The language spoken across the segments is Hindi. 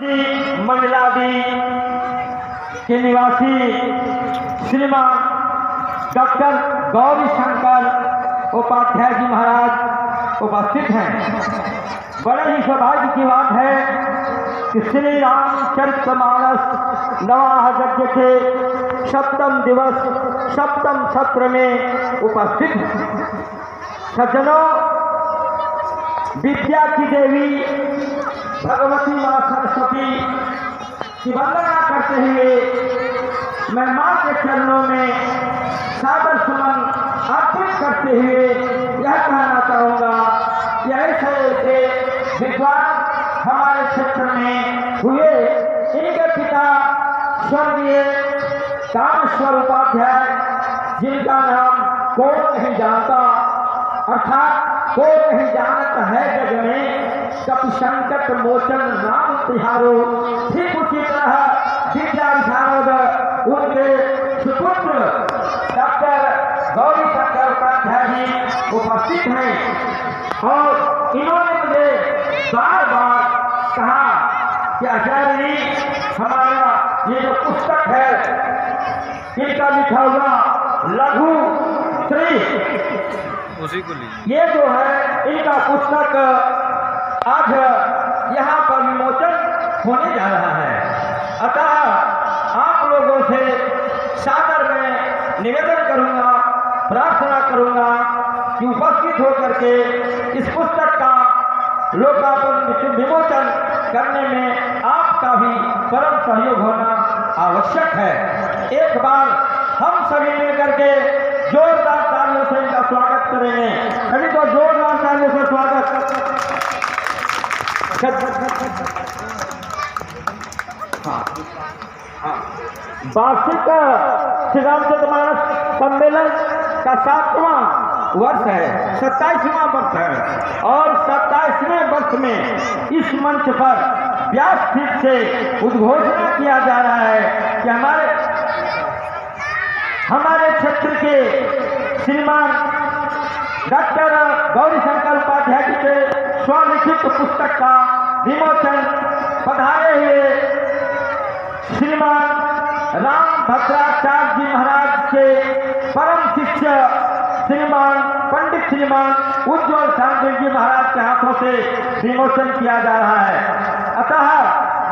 मंगलादी के निवासी श्रीमान डॉक्टर गौरी शंकर उपाध्याय जी महाराज उपस्थित हैं। बड़े ही सौभाग्य की बात है कि श्री रामचरितमानस नवाह यज्ञ के सप्तम दिवस सप्तम सत्र में उपस्थित हैं। सज्जनों, विद्या की देवी भगवती माँ सरस्वती की वंदना करते हुए मैं माँ के चरणों में सादर सुमन अर्पित करते हुए यह कहना चाहूँगा कि ऐसे ऐसे विद्वान हमारे क्षेत्र में हुए। इनके पिता स्वर्गीय कामेश्वर उपाध्याय, जिनका नाम कोई नहीं जानता, अर्थात कोई नहीं जानता है जग में, कपि संकट मोचन नाम तिहारो। ठीक उसी तरह विद्या विशारद उनके सुपुत्र डॉक्टर गौरी शंकर उपाध्याय जी उपस्थित हैं और इन्होंने मुझे बार बार कहा कि आचार्य जी, हमारा ये जो पुस्तक है इनका लिखा हुआ लघु श्री, उसी को लीजिए। ये जो है इनका पुस्तक आज यहाँ पर विमोचन होने जा रहा है। अतः आप लोगों से सादर में निवेदन करूँगा, प्रार्थना करूँगा कि उपस्थित होकर के इस पुस्तक का लोकार्पण विमोचन करने में आपका भी परम सहयोग होना आवश्यक है। एक बार हम सभी मिलकर के जोरदार तालियों से इनका स्वागत करेंगे। सभी को जोरदार तालियों से स्वागत। वार्षिक श्री रामचरितमानस सम्मेलन का 7वां वर्ष है, 27वां वर्ष है और 27वें वर्ष में इस मंच पर व्यासपीठ से उद्घोषणा किया जा रहा है कि हमारे क्षेत्र के श्रीमान डॉक्टर गौरी शंकर उपाध्याय जी के स्वलिखित पुस्तक का विमोचन पधारे हुए श्रीमान राम भद्राचार्य जी महाराज के परम शिष्य श्रीमान पंडित श्रीमान उज्ज्वल शांति जी महाराज के हाथों से विमोचन किया जा रहा है। अतः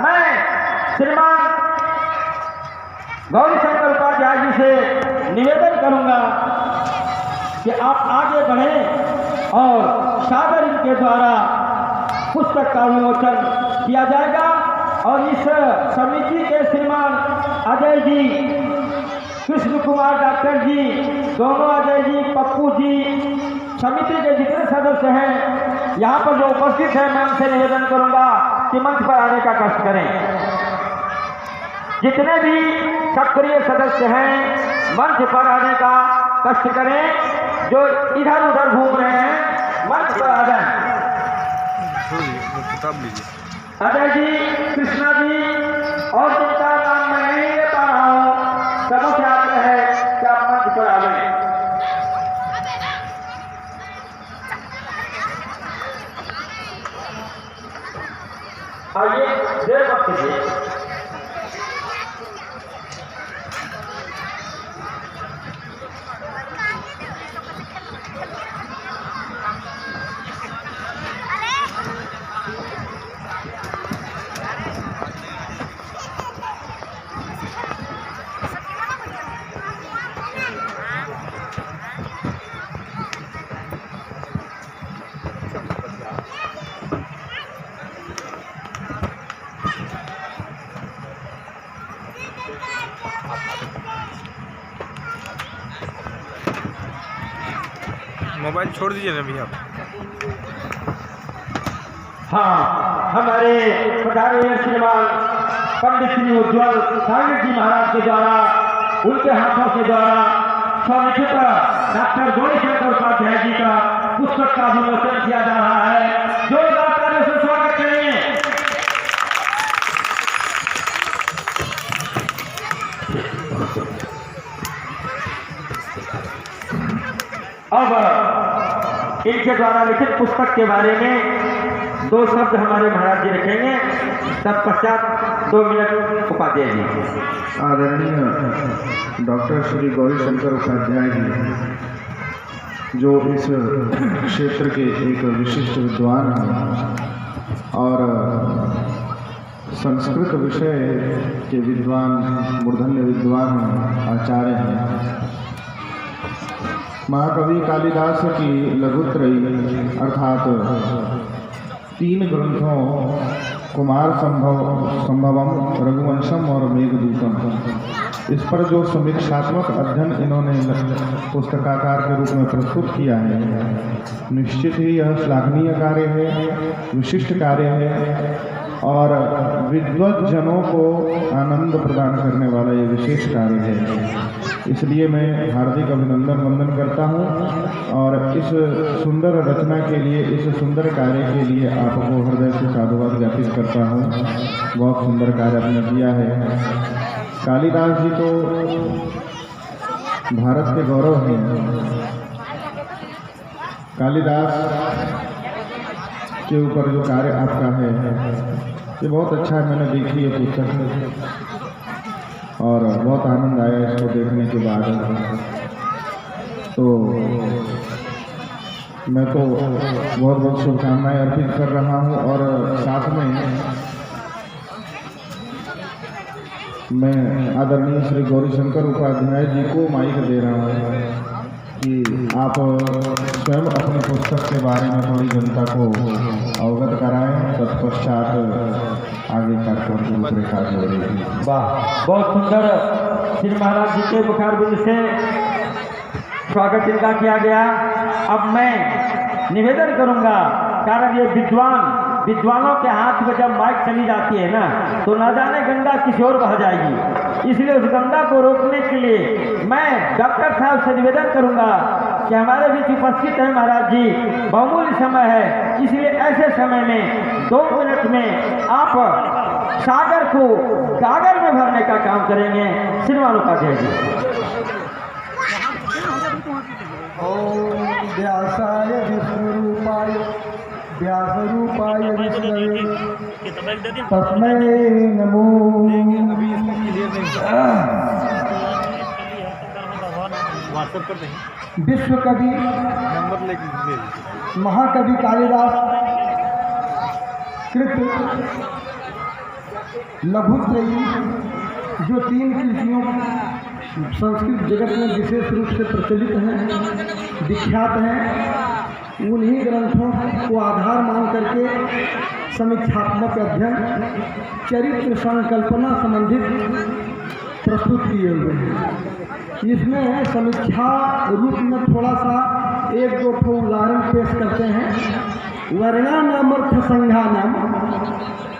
मैं श्रीमान गौरी शंकर उपाध्याय जी से निवेदन करूंगा कि आप आगे बढ़ें और सादर इनके द्वारा पुस्तक का विमोचन किया जाएगा। और इस समिति के श्रीमान अजय जी, कृष्ण कुमार डॉक्टर जी, दोनों अजय जी, पप्पू जी, समिति के जितने सदस्य हैं यहाँ पर जो उपस्थित हैं, मैं उनसे निवेदन करूंगा कि मंच पर आने का कष्ट करें। जितने भी सक्रिय सदस्य हैं मंच पर आने का कष्ट करें। जो इधर उधर घूम रहे हैं मंच पर आ जाएं। अजय जी, कृष्णा जी और जिनका नाम मैं नहीं ले पा रहा हूँ, सबों से आग्रह है कि आप मंच पर आ जाएं। आइए, देर वक्त कीजिए। मोबाइल छोड़ दीजिए ना भैया। हाँ, हमारे पधारे श्रीमान पंडित श्री उज्ज्वल शांति जी महाराज के द्वारा, उनके हाथों के द्वारा स्वलिखित डॉक्टर गौरी शंकर उपाध्याय जी का पुस्तक का विमोचन किया जा रहा है। जोरदार तालियों से स्वागत करेंगे। अब इनके द्वारा लिखित पुस्तक के बारे में 2 शब्द हमारे महाराज जी रखेंगे। तत्पश्चात 2 मिनट उपाध्याय जी। आदरणीय डॉक्टर श्री गौरी शंकर उपाध्याय जी, जो इस क्षेत्र के एक विशिष्ट विद्वान हैं और संस्कृत विषय के विद्वान, मूर्धन्य विद्वान आचार्य हैं। महाकवि कालिदास की लघुत्रयी अर्थात 3 ग्रंथों कुमार संभवम, रघुवंशम और मेघदूतम, इस पर जो समीक्षात्मक अध्ययन इन्होंने पुस्तकाकार के रूप में प्रस्तुत किया है, निश्चित ही यह श्लाघनीय कार्य है, विशिष्ट कार्य है और विद्वत जनों को आनंद प्रदान करने वाला ये विशेष कार्य है। इसलिए मैं हार्दिक अभिनंदन वंदन करता हूँ और इस सुंदर रचना के लिए, इस सुंदर कार्य के लिए आपको हृदय से साधुवाद ज्ञापित करता हूँ। बहुत सुंदर कार्य आपने किया है। कालिदास जी तो भारत के गौरव हैं। कालिदास के ऊपर जो कार्य आपका है ये बहुत अच्छा है। मैंने देखी है पुस्तक और बहुत आनंद आया इसको देखने के बाद। तो मैं तो बहुत बहुत शुभकामनाएं अर्पित कर रहा हूँ और साथ में मैं आदरणीय श्री गौरी शंकर उपाध्याय जी को माइक दे रहा हूँ कि आप स्वयं अपनी पुस्तक के बारे में थोड़ी जनता को अवगत कराएं। तत्पश्चात आगे कार्यक्रम की रूपरेखा जोड़ेगी। वाह, बहुत सुंदर। श्री महाराज जी के मुखारबिंद से स्वागत इनका किया गया। अब मैं निवेदन करूंगा, कारण ये विद्वानों के हाथ में जब माइक चली जाती है ना, तो न जाने गंगा किसी और बह जाएगी। इसलिए उस गंगा को रोकने के लिए मैं डॉक्टर साहब से निवेदन करूंगा कि हमारे बीच उपस्थित हैं महाराज जी, बहुमूल्य समय है, इसलिए ऐसे समय में 2 मिनट में आप सागर को गागर में भरने का काम करेंगे। श्रीमान उपाध्याय जी। ओम व्यासाय विष्णुरूपाय व्यासरूपाय विष्णवे तस्मै नमो। विश्व कवि महाकवि कालिदास कृत लघुत्रयी, जो 3 कृतियों संस्कृत जगत में विशेष रूप से प्रचलित हैं, विख्यात हैं, उन्हीं ग्रंथों को आधार मान करके समीक्षात्मक अध्ययन, चरित्र संकल्पना संबंधित प्रस्तुत किए हुए हैं। इसमें समीक्षा रूप में थोड़ा सा 1-2 उदाहरण पेश करते हैं। वर्णानामर्थ संज्ञानाम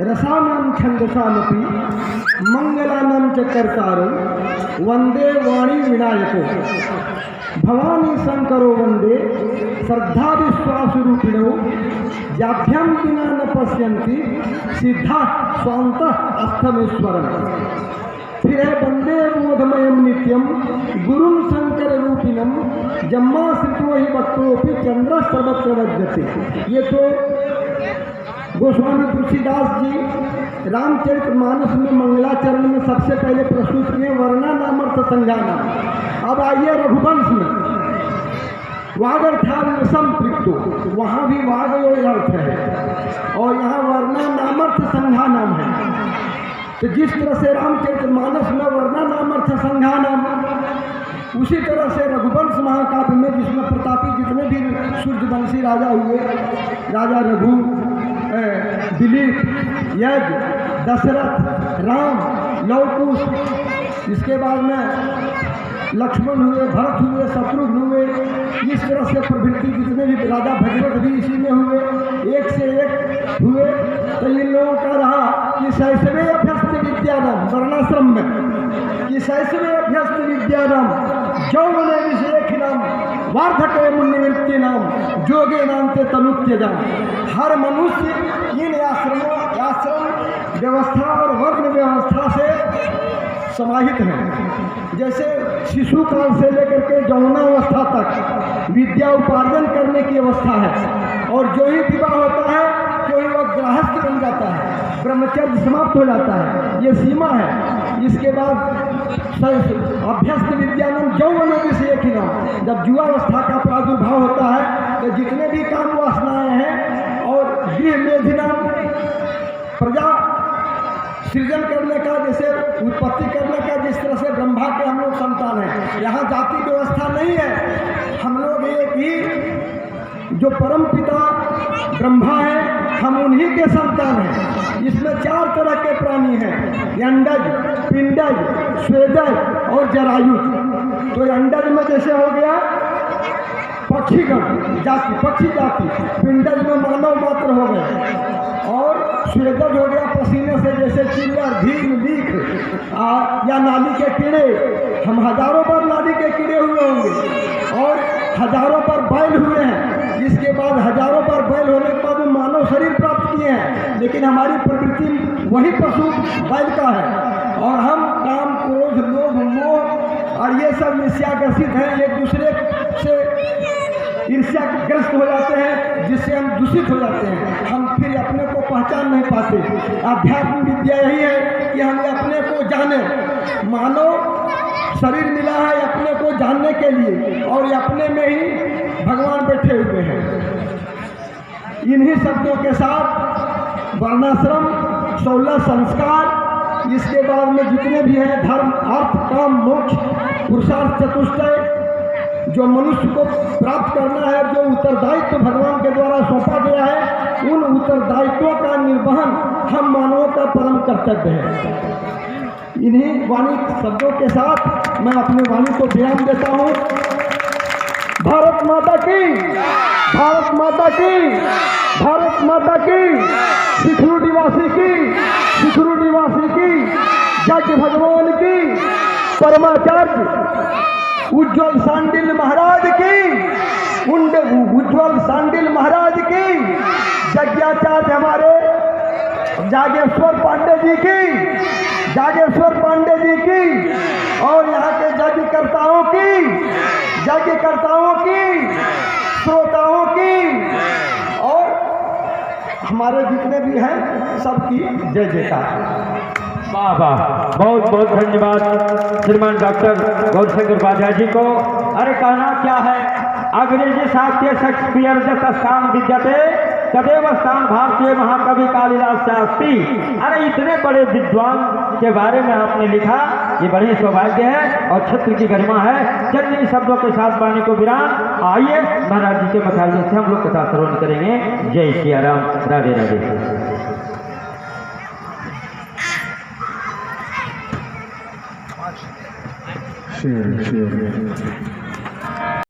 रसानाम छंदसामपि मंगलानाम च कर्तारो वंदे वाणी विनायको भवानी शंकरो वंदे श्रद्धा विश्वास रूपिणो जाभ्यम विना न पश्यन्ति सिद्धा स्वांत अस्थमेश्वरम। फिर है वंदे बोधमयम नित्यम गुरुम शंकर रूपिणम जम्मा श्रुतो ही वक्तोपि चंद्र सर्वत्र वज्जते। ये तो गोस्वामी तुलसीदास जी रामचरितमानस में मंगलाचरण में सबसे पहले प्रस्तुत किए वर्णानामर्थ संज्ञानाम। अब आइए रघुवंश में, वागर्थान संपृक्तो, वहाँ भी वाग अर्थ है और यहाँ वर्णानामर्थ संज्ञानाम है। तो जिस तरह से रामचरितमानस में वर्णानामर्थ संज्ञानाम, उसी तरह से रघुवंश महाकाव्य में जिसमें प्रतापी जितने भी सूर्यवंशी राजा हुए, राजा रघु, दिलीप, यज्ञ, दशरथ, राम, लवकुश, इसके बाद में लक्ष्मण हुए, भरत हुए, शत्रुघ्न हुए, इस तरह से प्रभृति जितने भी राजा भगवत भी इसी में हुए, एक से एक हुए। तो इन लोगों का रहा कि शैशवे अभ्यस्त विद्यानाम, वर्णाश्रम में कि शैशवे अभ्यस्त विद्यानाम यौवने विषयखिनाम वार्धके मुनिवृत्ति नाम जोगे नाम ते तनुत्यजा। हर मनुष्य इन आश्रम व्यवस्था और वर्ण व्यवस्था से समाहित है। जैसे शिशु काल से लेकर के यौवनावस्था तक विद्या उपार्जन करने की अवस्था है, और जो ही विवाह होता है, जो ही वह गृहस्थ बन जाता है, ब्रह्मचर्य समाप्त हो जाता है, ये सीमा है। इसके बाद अभ्यस्त विद्यानम यौवन विषय की नाम, जब युवावस्था का प्रादुर्भाव होता है तो जितने भी काम वासनाएं हैं और गृह मेधिनाम प्रजा सृजन करने का, जैसे उत्पत्ति करने का, जिस तरह से ब्रह्मा के हम लोग संतान हैं, यहाँ जाति व्यवस्था नहीं है। हम लोग एक ही जो परम पिता ब्रह्मा है, हम उन्हीं के संतान हैं। इसमें 4 तरह के प्राणी हैं, अंडज, पिंडज, स्वेदज और जरायुज। तो अंडज में जैसे हो गया पक्षीगण जाति, पक्षी जाति, पिंडज में मानव मात्र हो गए, और स्वेदज हो गया पसीने से, जैसे चिल्लर, भीम, लीख या नाली के कीड़े। हम हजारों बार नाली के कीड़े हुए होंगे और हजारों बार बैल हुए हैं। इसके बाद हजारों बार बैल होने के बाद मानव शरीर प्राप्त किए हैं, लेकिन हमारी प्रवृत्ति वही पशु बैल का है। और हम काम, क्रोध, लोभ, मोह और ये सब ईर्ष्याग्रसित हैं, एक दूसरे से ईर्ष्याग्रस्त हो जाते हैं, जिससे हम दूषित हो जाते हैं। हम फिर अपने को पहचान नहीं पाते। आध्यात्म विद्या यही है कि हम अपने को जाने। मानव शरीर मिला है अपने को जानने के लिए, और अपने में ही भगवान बैठे हुए हैं। इन्हीं शब्दों के साथ वर्णाश्रम, 16 संस्कार, इसके बाद में जितने भी हैं धर्म, अर्थ, काम, मोक्ष, पुरुषार्थ चतुष्टय, जो मनुष्य को प्राप्त करना है, जो उत्तरदायित्व भगवान के द्वारा सौंपा गया है, उन उत्तरदायित्वों का निर्वहन हम मानवों का परम कर्तव्य है। इन्हीं वाणी शब्दों के साथ मैं अपने वाणी को विराम देता हूँ। भारत माता की, भारत माता की, भारत माता की, शिखरू निवासी की, शिखरू निवासी की, यज्ञ भगवान की, परमाचार्य उज्ज्वल सांडिल महाराज की, उज्ज्वल सांडिल महाराज की, यज्ञाचार्य हमारे जागेश्वर पांडे जी की, जागेश्वर पांडे जी की, और यहाँ के यज्ञकर्ताओं की, यज्ञकर्ताओं की, श्रोताओं की, और हमारे जितने भी हैं सबकी जय जयकार। वाह वाह, बहुत बहुत धन्यवाद श्रीमान डॉक्टर गौरशंकर उपाध्याय जी को। अरे कहना क्या है, अंग्रेजी साहित्य शेक्सपियर स्थान विद्यते तदेव स्थान भारतीय महाकवि कालिदास शास्त्री। अरे इतने बड़े विद्वान के बारे में आपने लिखा, ये बड़ी सौभाग्य है और क्षेत्र की गरिमा है। चलिए शब्दों के साथ वाणी को विराम। आइए महाराज जी के मखालियों से हम लोग कथा श्रवण करेंगे। जय सिया राम, राधे राधे। शेर